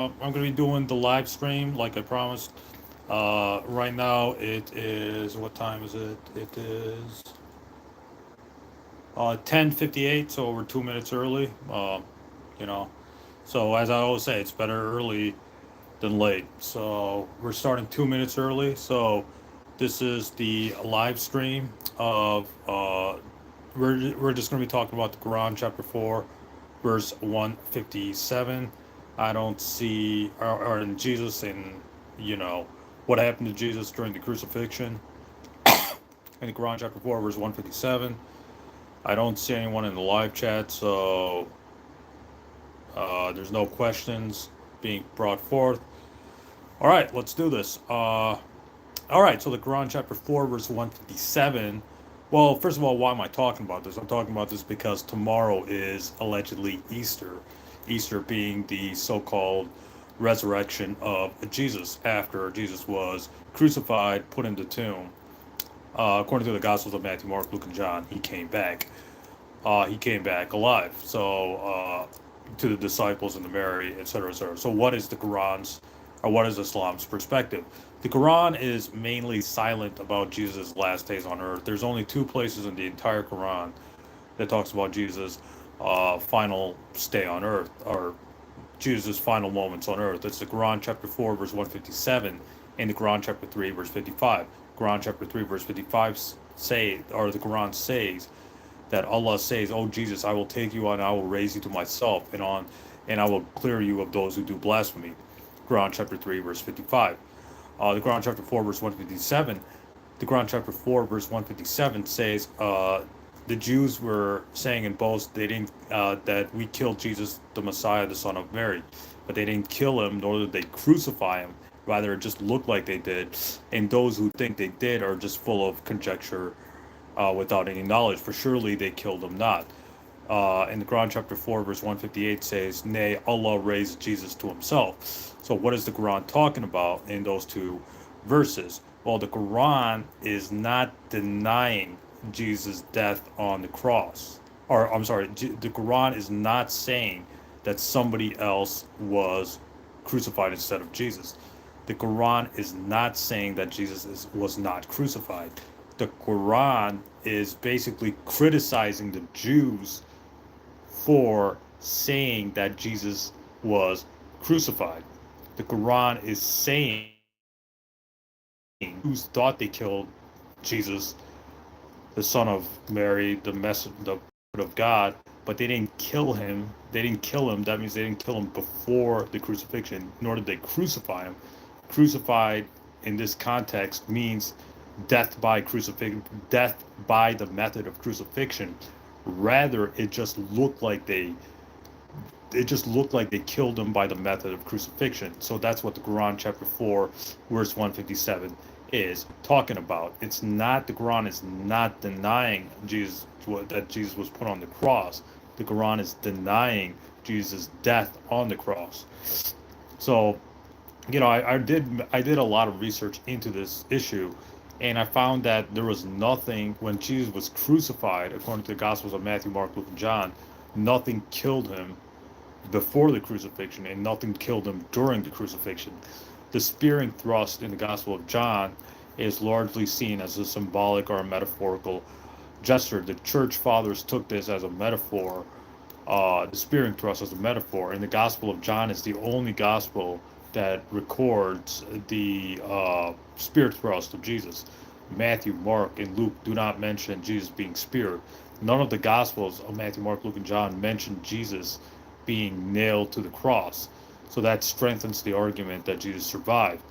I'm gonna be doing the live stream like I promised. Right now it is, what time is it? It is 10:58, so we're 2 minutes early. You know, so as I always say, it's better early than late. So we're starting 2 minutes early. So this is the live stream of we're just gonna be talking about the Quran, chapter 4, verse 157. I don't see, or in Jesus, and what happened to Jesus during the crucifixion in the Quran, chapter 4, verse 157. I don't see anyone in the live chat, so there's no questions being brought forth. All right, let's do this. All right, so the Quran, chapter 4, verse 157. Well, first of all, why am I talking about this? I'm talking about this because tomorrow is allegedly Easter. Easter being the so called resurrection of Jesus after Jesus was crucified, put in the tomb. According to the Gospels of Matthew, Mark, Luke, and John, he came back. He came back alive. So, to the disciples and the Mary, etc., etc. So, what is the Quran's, or what is Islam's perspective? The Quran is mainly silent about Jesus' last days on earth. There's only two places in the entire Quran that talks about Jesus' final stay on earth, or Jesus' final moments on earth. It's the Quran chapter 4, verse 157, and the Quran chapter 3, verse 55. Quran chapter 3, verse 55 the Quran says that Allah says, "Oh Jesus, I will take you and I will raise you to myself, and I will clear you of those who do blasphemy." Quran chapter 3, verse 55. The Quran chapter 4, verse 157. The Quran chapter 4, verse 157 says, the Jews were saying in boast they didn't that we killed Jesus, the Messiah, the son of Mary, but they didn't kill him, nor did they crucify him. Rather, it just looked like they did, and those who think they did are just full of conjecture, without any knowledge. For surely they killed him not. In the Quran chapter 4, verse 158 says, "Nay, Allah raised Jesus to himself." So what is the Quran talking about in those two verses? Well, the Quran is not denying Jesus' death on the cross. Or, I'm sorry, the Quran is not saying that somebody else was crucified instead of Jesus. The Quran is not saying that was not crucified. The Quran is basically criticizing the Jews for saying that Jesus was crucified. The Quran is saying Jews thought they killed Jesus, the son of Mary, the Word of God, but they didn't kill him. They didn't kill him. That means they didn't kill him before the crucifixion, nor did they crucify him. Crucified in this context means death by crucifixion, death by the method of crucifixion. Rather, it just looked like they killed him by the method of crucifixion. So that's what the Quran chapter 4, verse 157 is talking about. It's not, the Quran is not denying that Jesus was put on the cross. The Quran is denying Jesus' death on the cross. So, I did a lot of research into this issue, and I found that there was nothing when Jesus was crucified, according to the Gospels of Matthew, Mark, Luke, and John. Nothing killed him before the crucifixion, and nothing killed him during the crucifixion. The spearing thrust in the Gospel of John is largely seen as a symbolic or a metaphorical gesture. The church fathers took this as a metaphor, the spearing thrust as a metaphor, and the Gospel of John is the only gospel that records the spear thrust of Jesus. Matthew, Mark, and Luke do not mention Jesus being speared. None of the Gospels of Matthew, Mark, Luke, and John mention Jesus being nailed to the cross. So that strengthens the argument that Jesus survived.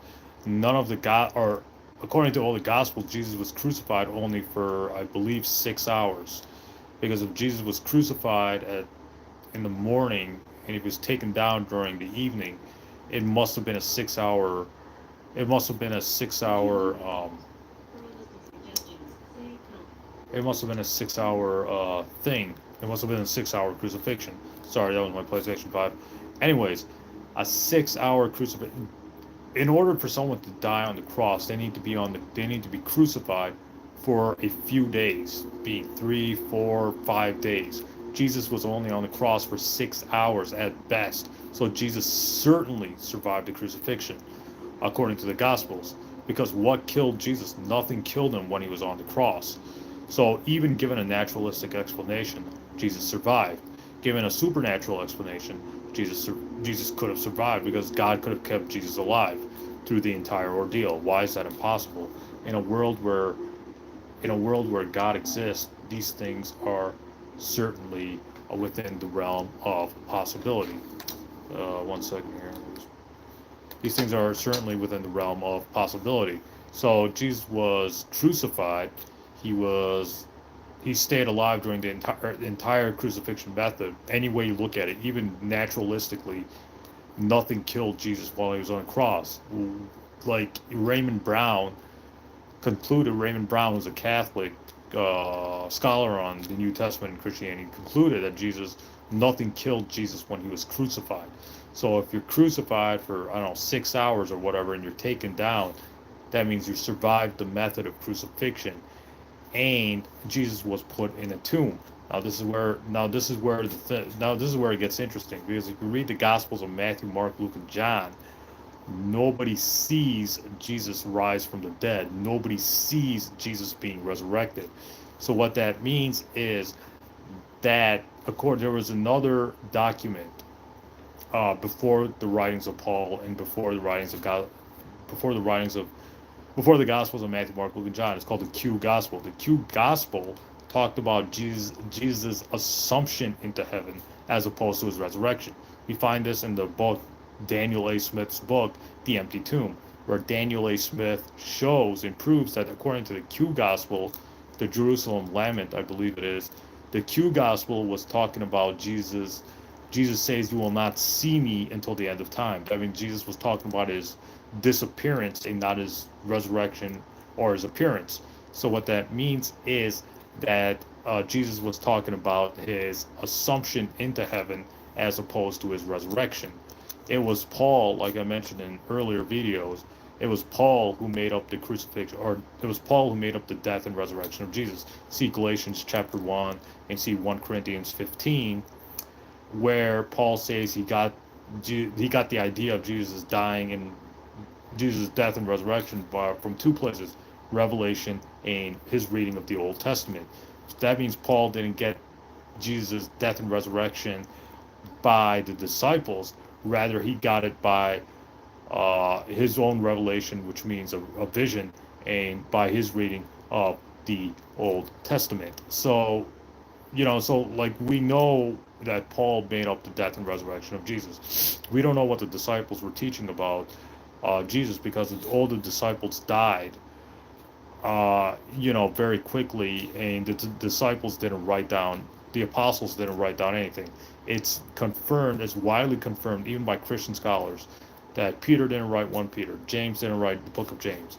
None of the or according to all the Gospels, Jesus was crucified only for, I believe, 6 hours. Because if Jesus was crucified in the morning and he was taken down during the evening, it must have been a 6 hour. It must have been a 6 hour. It must have been a 6 hour thing. It must have been a 6 hour crucifixion. Sorry, that was my PlayStation 5. Anyways, a 6 hour crucifixion. In order for someone to die on the cross, they need to be crucified for a few days, being 3, 4, 5 days. Jesus was only on the cross for 6 hours at best. So Jesus certainly survived the crucifixion, according to the Gospels. Because what killed Jesus? Nothing killed him when he was on the cross. So even given a naturalistic explanation, Jesus survived. Given a supernatural explanation, Jesus could have survived because God could have kept Jesus alive through the entire ordeal. Why is that impossible? In a world where God exists, these things are certainly within the realm of possibility. One second here. These things are certainly within the realm of possibility. So Jesus was crucified. He was he stayed alive during the entire crucifixion method. Any way you look at it, even naturalistically, nothing killed Jesus while he was on the cross. Like Raymond Brown was a Catholic scholar on the New Testament and Christianity, concluded that nothing killed Jesus when he was crucified. So if you're crucified for, I don't know, 6 hours or whatever, and you're taken down, that means you survived the method of crucifixion, and Jesus was put in a tomb. Now this is where it gets interesting, because if you read the Gospels of Matthew, Mark, Luke, and John, nobody sees Jesus rise from the dead. Nobody sees Jesus being resurrected. So what that means is that there was another document before the writings of Paul and before the writings of God, before the writings of before the Gospels of Matthew, Mark, Luke, and John. It's called the Q Gospel. The Q Gospel talked about Jesus' assumption into heaven as opposed to his resurrection. We find this in the book, Daniel A. Smith's book, The Empty Tomb, where Daniel A. Smith shows and proves that according to the Q Gospel, the Jerusalem Lament, I believe it is, the Q Gospel was talking about Jesus. Jesus says, "You will not see me until the end of time." I mean, Jesus was talking about his disappearance and not his resurrection or his appearance. So what that means is that Jesus was talking about his assumption into heaven as opposed to his resurrection. It was Paul, like I mentioned in earlier videos, it was Paul who made up the crucifixion, or it was Paul who made up the death and resurrection of Jesus. See Galatians chapter 1 and see 1 Corinthians 15, where Paul says he got the idea of Jesus dying and Jesus' death and resurrection from two places: Revelation and his reading of the Old Testament. So that means Paul didn't get Jesus' death and resurrection by the disciples. Rather, he got it by his own revelation, which means a vision, and by his reading of the Old Testament. So, so like we know that Paul made up the death and resurrection of Jesus. We don't know what the disciples were teaching about Jesus, because all the disciples died, very quickly, and the disciples didn't write down, the apostles didn't write down anything. It's confirmed, it's widely confirmed, even by Christian scholars, that Peter didn't write 1 Peter, James didn't write the book of James.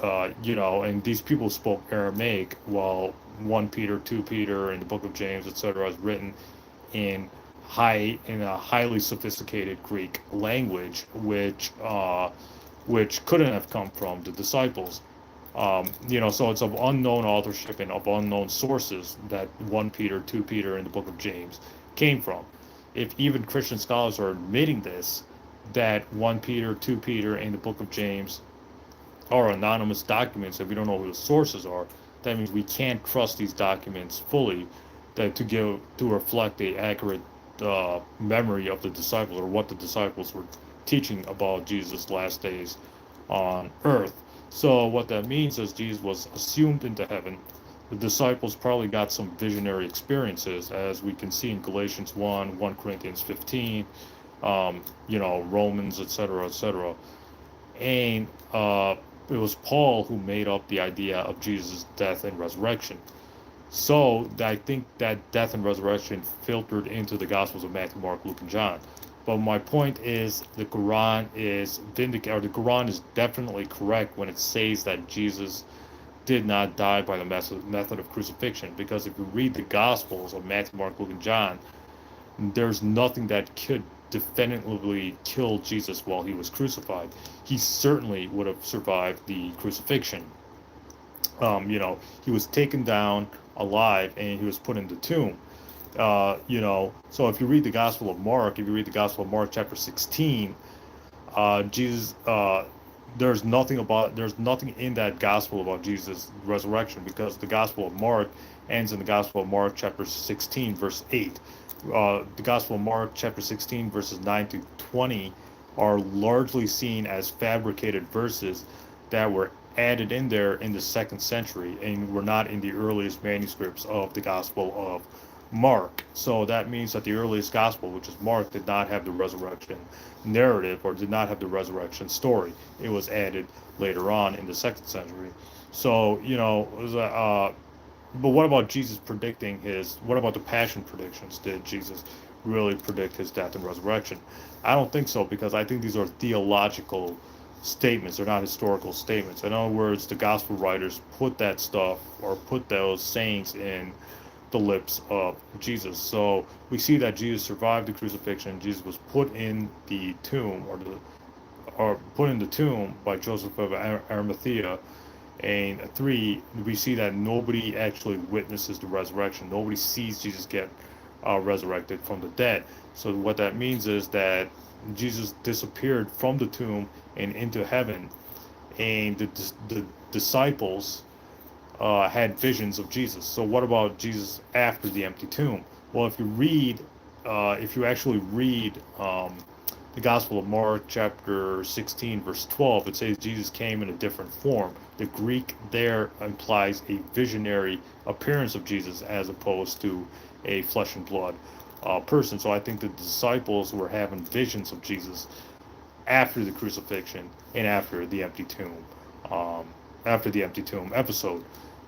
And these people spoke Aramaic, while 1 Peter, 2 Peter, and the book of James, etc., is written in a highly sophisticated Greek language, which couldn't have come from the disciples. So it's of unknown authorship and of unknown sources that 1 Peter, 2 Peter, and the book of James came from. If even Christian scholars are admitting this, that 1 Peter, 2 Peter, and the book of James are anonymous documents, if we don't know who the sources are, that means we can't trust these documents fully to reflect the accurate memory of the disciples, or what the disciples were teaching about Jesus' last days on earth. So what that means is Jesus was assumed into heaven. The disciples probably got some visionary experiences, as we can see in Galatians 1, 1 Corinthians 15, Romans, etc., etc. And it was Paul who made up the idea of Jesus' death and resurrection. So I think that death and resurrection filtered into the Gospels of Matthew, Mark, Luke, and John. But my point is, the Quran is the Quran is definitely correct when it says that Jesus did not die by the method of crucifixion. Because if you read the Gospels of Matthew, Mark, Luke, and John, there's nothing that could definitively kill Jesus while he was crucified. He certainly would have survived the crucifixion. He was taken down alive and he was put in the tomb. So if you read the Gospel of Mark, if you read the Gospel of Mark chapter 16, Jesus, there's nothing in that gospel about Jesus' resurrection, because the Gospel of Mark ends in the Gospel of Mark chapter 16 verse 8. The Gospel of Mark chapter 16 verses 9 to 20 are largely seen as fabricated verses that were added in there in the second century and were not in the earliest manuscripts of the Gospel of Mark. So that means that the earliest gospel, which is Mark, did not have the resurrection narrative or did not have the resurrection story. It was added later on in the second century. So, but what about Jesus predicting what about the passion predictions? Did Jesus really predict his death and resurrection? I don't think so, because I think these are theological statements. They're not historical statements. In other words, the gospel writers put that stuff or put those sayings in the lips of Jesus. So we see that Jesus survived the crucifixion. Jesus was put in the tomb, or put in the tomb by Joseph of Arimathea. And three, we see that nobody actually witnesses the resurrection. Nobody sees Jesus get resurrected from the dead. So what that means is that Jesus disappeared from the tomb and into heaven, and the disciples had visions of Jesus. So what about Jesus after the empty tomb? Well, if you actually read the Gospel of Mark, chapter 16, verse 12, it says Jesus came in a different form. The Greek there implies a visionary appearance of Jesus as opposed to a flesh and blood person. So I think the disciples were having visions of Jesus after the crucifixion and um, after the empty tomb episode.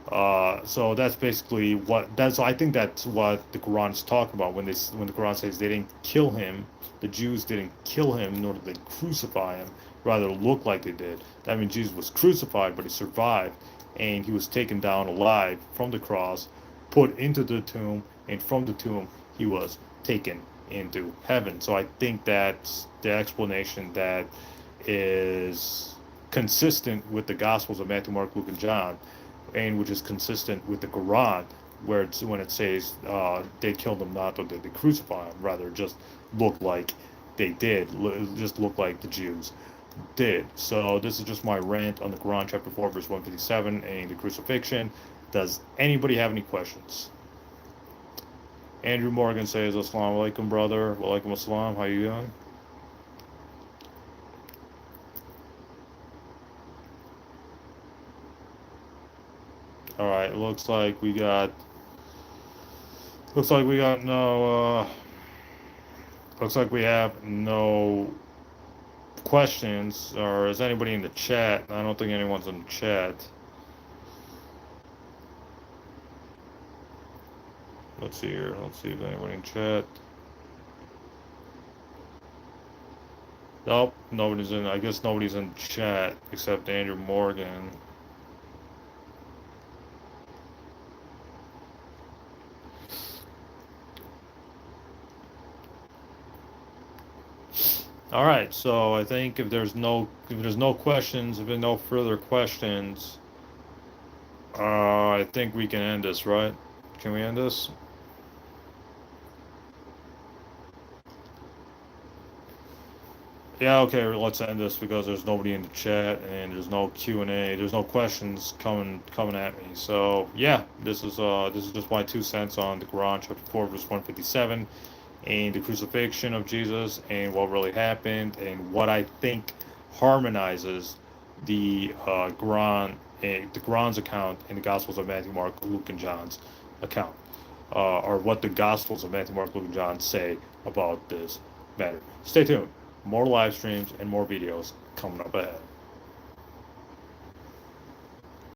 So that's basically I think that's what the Quran's talking about when the Quran says they didn't kill him. The Jews didn't kill him, nor did they crucify him. Rather, look like they did. That means Jesus was crucified, but he survived, and he was taken down alive from the cross, put into the tomb, and from the tomb he was taken into heaven. So I think that's the explanation that is consistent with the Gospels of Matthew, Mark, Luke, and John, and which is consistent with the Quran, where when it says they killed him not, or did they crucify him, rather just look like they did, just look like the Jews did. So this is just my rant on the Quran, chapter 4, verse 157, and the crucifixion. Does anybody have any questions? Andrew Morgan says, Assalamu alaikum, brother. Wa alaikum assalam. How you doing? All right, looks like we got no looks like we have no questions. Or is anybody in the chat? I don't think anyone's in the chat. Let's see here. Let's see if anybody in chat. Nope, nobody's in. I guess nobody's in chat except Andrew Morgan. All right, so I think if there's no questions, if there's no further questions, I think we can end this, right? Can we end this? Yeah, okay, let's end this because there's nobody in the chat and there's no Q&A. There's no questions coming at me. So yeah, this is just my 2 cents on the Quran, chapter 4, verse 157, and the crucifixion of Jesus and what really happened and what I think harmonizes the the Quran's account and the Gospels of Matthew, Mark, Luke, and John's account, or what the Gospels of Matthew, Mark, Luke, and John say about this matter. Stay tuned. More live streams and more videos coming up ahead.